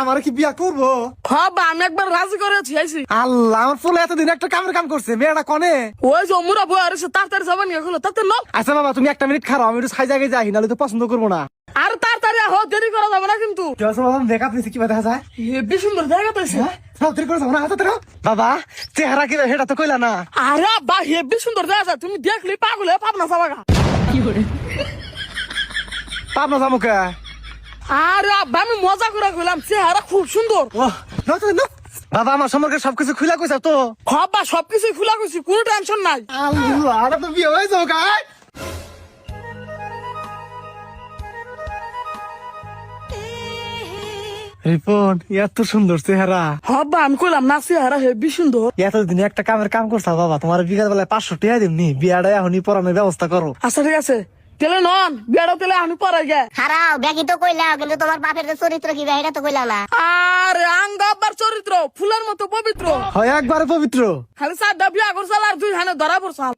আমার কি বিয়া করবো? হবা আমি একবার রাজি করেছি আইছি। আল্লাহ, আমার ফুলে এতদিন একটা কামের কাম করছে, মেয়েটা কনে? ওই যে মুরা বই আর তাড়াতাড়ি যাবা নিয়ে গেলো তাতে লো। আচ্ছা বাবা, তুমি একটা মিনিট খারাপ, আমি একটু সাই জায়গায় যাই, নাহলে তো পছন্দ করবো না। আর তাড়াতাড়ি আহ, দেরি করা যাবে না কিন্তু। কি আছে বাবা, মেকআপ নিয়েছি, কি দেখা যায়? হেব্বি সুন্দর জায়গা পাইছে। দেরি করে যাবো না, হাতে ধরো। বাবা, চেহারা কি সেটা তো কইলা না। আরে আব্বা হেব্বি সুন্দর জায়গা আছে, তুমি দেখলি পাগল হয়ে পাবনা যাবা। পাবনা যাবো কে? আরে আব্বা আমি মজা করে কইলাম, চেহারা খুব সুন্দর। বাবা, আমার সম্পর্কে সবকিছু খুলা কইছা তো? হবা সবকিছু খোলা কইছি, কোনো টেনশন নাই। আল্লাহ, আর তো বিয়ে হয়ে যাও গাই। রিপন, এত সুন্দর চেহারা। হবা আমি কইলাম না, চেহারা হেব্বি সুন্দর। এতদিন একটা কামের কাম করছা বাবা, তোমার বিকাল বেলায় 500 টাকা দিমনি, বিয়াটা এখনই পড়ানোর ব্যবস্থা করো। আচ্ছা ঠিক আছে, তেলে নন বিয়াটা তেলে আমি পরাই গে। হারাও ব্যাকি তো কইলাও, কিন্তু তোমার বাপের যে চরিত্র কি এটা তো কইলাও না। আরে আঙ্গা আব্বার চরিত্র ফুলের মতো পবিত্র। হয় একবারে পবিত্র। খালি চারটা বিয়া করছাল আর 2 হানে ধরা পড়ছাল।